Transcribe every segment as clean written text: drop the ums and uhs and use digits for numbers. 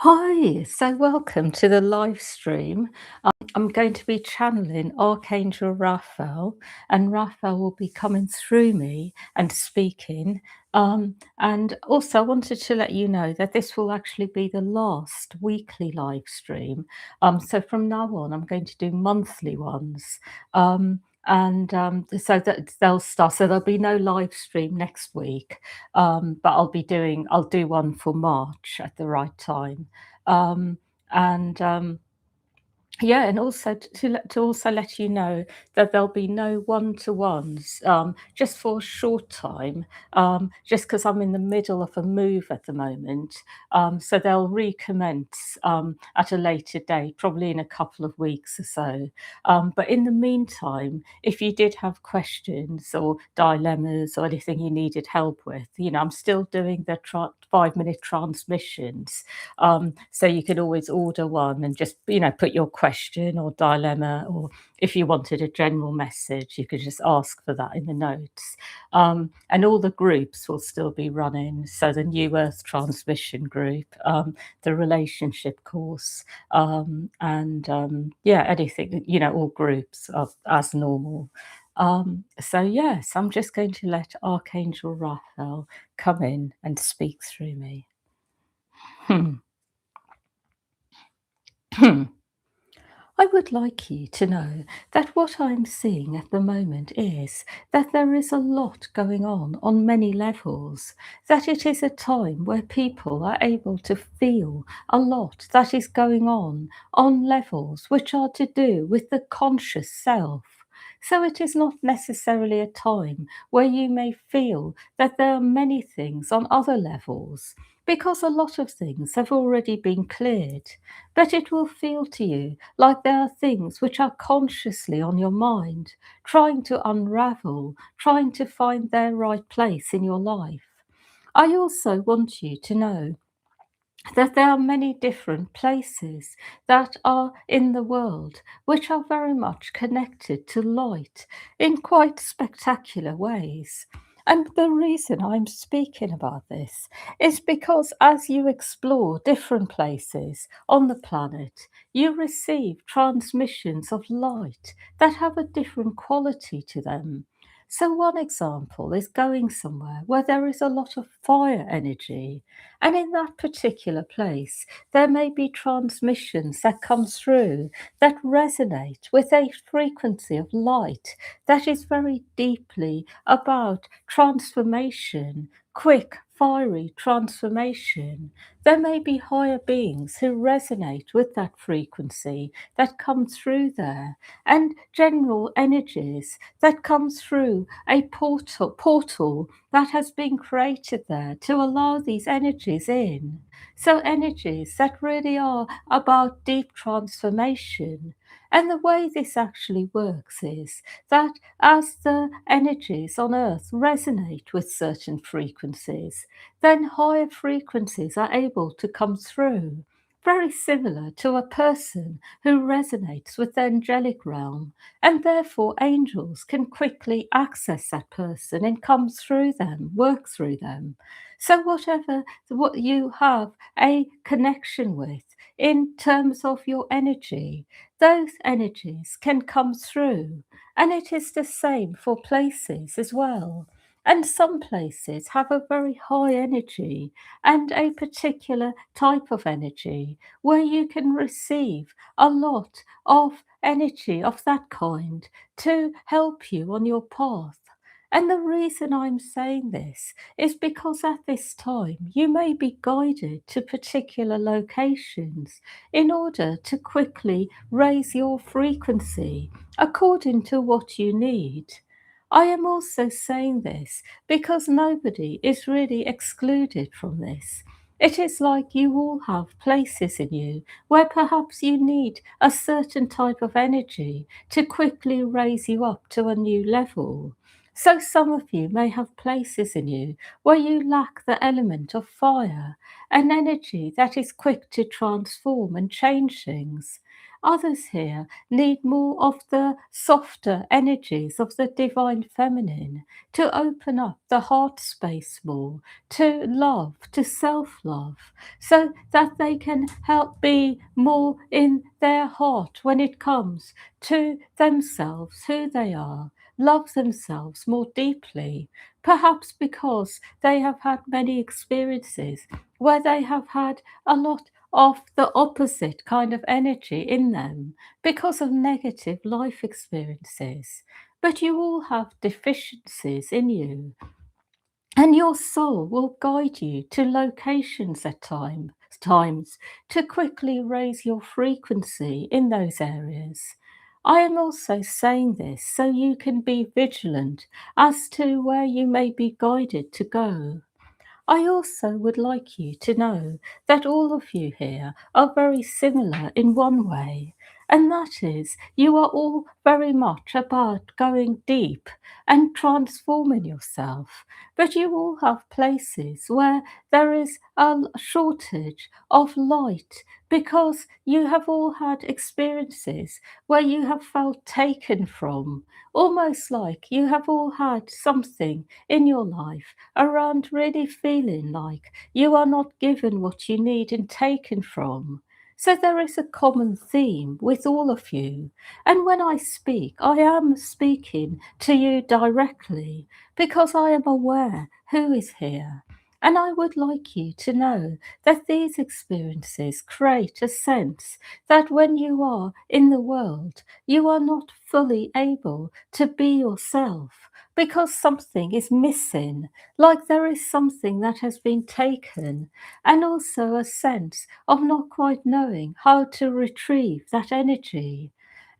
Hi, so welcome to the live stream. I'm going to be channeling Archangel Raphael, and Raphael will be coming through me and speaking. And also, I wanted to let you know that this will actually be the last weekly live stream. So from now on, I'm going to do monthly ones. So that they'll start, so there'll be no live stream next week, but I'll do one for March at the right time. Um, and Yeah, and also to also let you know that there'll be no one-to-ones, just for a short time, just because 'cause I'm in the middle of a move at the moment. So they'll recommence, at a later date, probably in a couple of weeks or so. But in the meantime, if you did have questions or dilemmas or anything you needed help with, I'm still doing the 5-minute transmissions, so you could always order one and just, put your question or dilemma, or if you wanted a general message, you could just ask for that in the notes. And all the groups will still be running. So the New Earth Transmission group, the relationship course, yeah, anything, all groups are as normal. So yes, I'm just going to let Archangel Raphael come in and speak through me. I would like you to know that what I'm seeing at the moment is that there is a lot going on many levels, that it is a time where people are able to feel a lot that is going on levels which are to do with the conscious self. So it is not necessarily a time where you may feel that there are many things on other levels, because a lot of things have already been cleared, but it will feel to you like there are things which are consciously on your mind, trying to unravel, trying to find their right place in your life. I also want you to know that there are many different places that are in the world which are very much connected to light in quite spectacular ways. And the reason I'm speaking about this is because as you explore different places on the planet, you receive transmissions of light that have a different quality to them. So, one example is going somewhere where there is a lot of fire energy, and in that particular place, there may be transmissions that come through that resonate with a frequency of light that is very deeply about transformation, quick, fiery transformation. There may be higher beings who resonate with that frequency that come through there, and general energies that come through a portal that has been created there to allow these energies in. So, energies that really are about deep transformation. And the way this actually works is that as the energies on Earth resonate with certain frequencies, then higher frequencies are able to come through. Very similar to a person who resonates with the angelic realm, and therefore angels can quickly access that person and come through them, work through them. So whatever what you have a connection with in terms of your energy, those energies can come through. And it is the same for places as well. And some places have a very high energy and a particular type of energy where you can receive a lot of energy of that kind to help you on your path. And the reason I'm saying this is because at this time you may be guided to particular locations in order to quickly raise your frequency according to what you need. I am also saying this because nobody is really excluded from this. It is like you all have places in you where perhaps you need a certain type of energy to quickly raise you up to a new level. So, some of you may have places in you where you lack the element of fire, an energy that is quick to transform and change things. Others here need more of the softer energies of the divine feminine to open up the heart space more, to love, to self love, so that they can help be more in their heart when it comes to themselves, who they are, love themselves more deeply, perhaps because they have had many experiences where they have had a lot of the opposite kind of energy in them because of negative life experiences. But you all have deficiencies in you, and your soul will guide you to locations at times to quickly raise your frequency in those areas. I am also saying this so you can be vigilant as to where you may be guided to go. I also would like you to know that all of you here are very similar in one way, and that is you are all very much about going deep and transforming yourself. But you all have places where there is a shortage of light because you have all had experiences where you have felt taken from, almost like you have all had something in your life around really feeling like you are not given what you need and taken from. So there is a common theme with all of you. And when I speak, I am speaking to you directly because I am aware who is here. And I would like you to know that these experiences create a sense that when you are in the world, you are not fully able to be yourself because something is missing, like there is something that has been taken, and also a sense of not quite knowing how to retrieve that energy.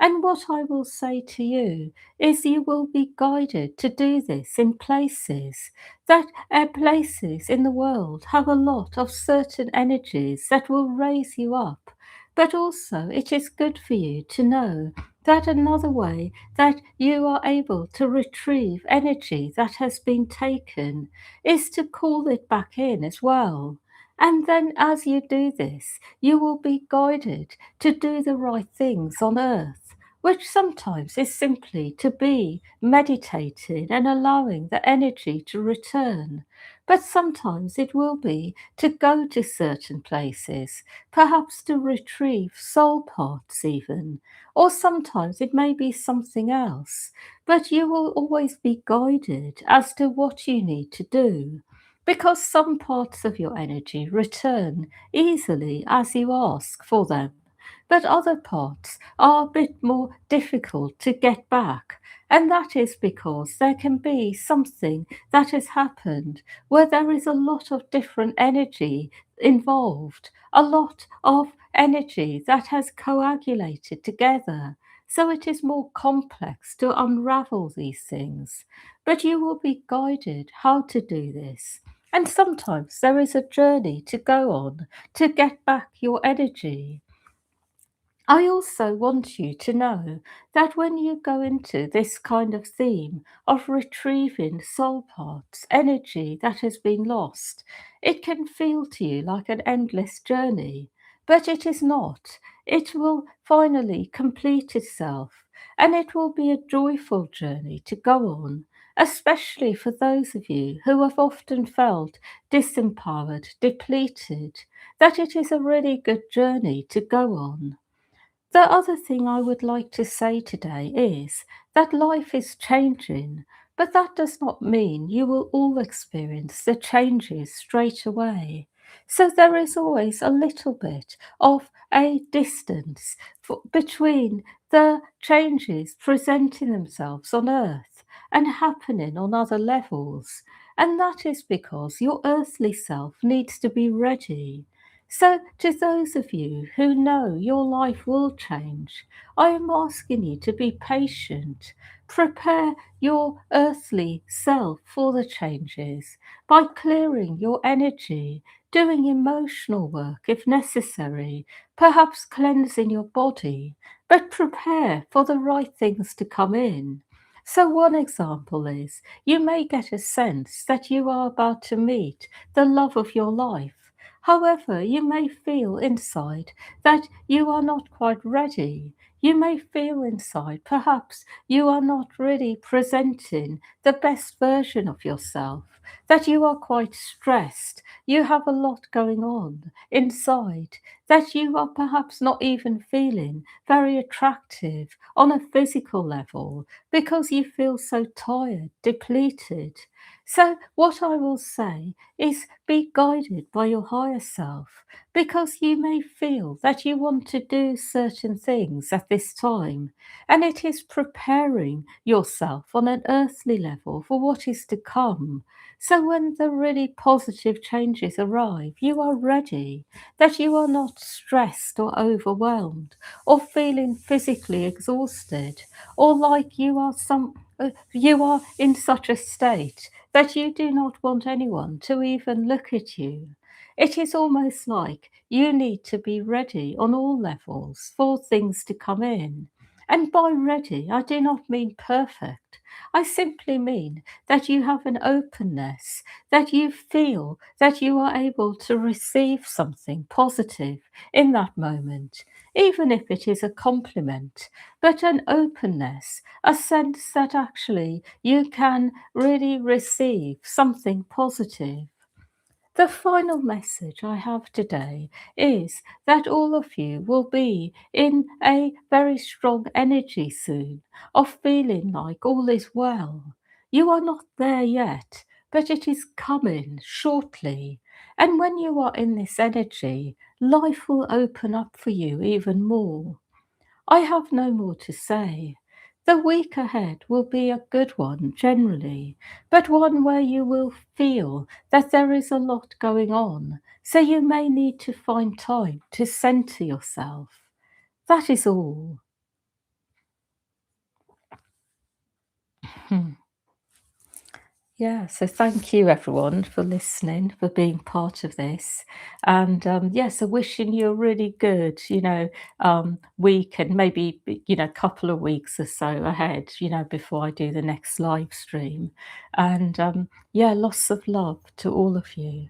And what I will say to you is you will be guided to do this in places that places in the world have a lot of certain energies that will raise you up. But also, it is good for you to know that another way that you are able to retrieve energy that has been taken is to call it back in as well. And then, as you do this, you will be guided to do the right things on earth, which sometimes is simply to be meditating and allowing the energy to return. But sometimes it will be to go to certain places, perhaps to retrieve soul parts, even, or sometimes it may be something else, but you will always be guided as to what you need to do. Because some parts of your energy return easily as you ask for them, but other parts are a bit more difficult to get back. And that is because there can be something that has happened where there is a lot of different energy involved, a lot of energy that has coagulated together. So it is more complex to unravel these things. But you will be guided how to do this. And sometimes there is a journey to go on to get back your energy. I also want you to know that when you go into this kind of theme of retrieving soul parts, energy that has been lost, it can feel to you like an endless journey, but it is not. It will finally complete itself, and it will be a joyful journey to go on, especially for those of you who have often felt disempowered, depleted, that it is a really good journey to go on. The other thing I would like to say today is that life is changing, but that does not mean you will all experience the changes straight away. So there is always a little bit of a distance between the changes presenting themselves on Earth and happening on other levels. And that is because your earthly self needs to be ready. So, to those of you who know your life will change, I am asking you to be patient. Prepare your earthly self for the changes by clearing your energy, doing emotional work if necessary, perhaps cleansing your body, but prepare for the right things to come in. So, one example is you may get a sense that you are about to meet the love of your life. However, you may feel inside that you are not quite ready. You may feel inside perhaps you are not really presenting the best version of yourself, that you are quite stressed, you have a lot going on inside, that you are perhaps not even feeling very attractive on a physical level because you feel so tired, depleted. So, what I will say is be guided by your higher self because you may feel that you want to do certain things at this time, and it is preparing yourself on an earthly level for what is to come. So, when the really positive changes arrive, you are ready, that you are not stressed or overwhelmed or feeling physically exhausted or like you are in such a state that you do not want anyone to even look at you. It is almost like you need to be ready on all levels for things to come in. And by ready, I do not mean perfect. I simply mean that you have an openness, that you feel that you are able to receive something positive in that moment, even if it is a compliment, but an openness, a sense that actually you can really receive something positive. The final message I have today is that all of you will be in a very strong energy soon of feeling like all is well. You are not there yet, but it is coming shortly. And when you are in this energy, life will open up for you even more. I have no more to say. The week ahead will be a good one generally, but one where you will feel that there is a lot going on, so you may need to find time to centre yourself. That is all. Hmm. Yeah, so thank you everyone for listening, for being part of this. And yeah, so wishing you a really good, week and maybe, couple of weeks or so ahead, before I do the next live stream. And yeah, lots of love to all of you.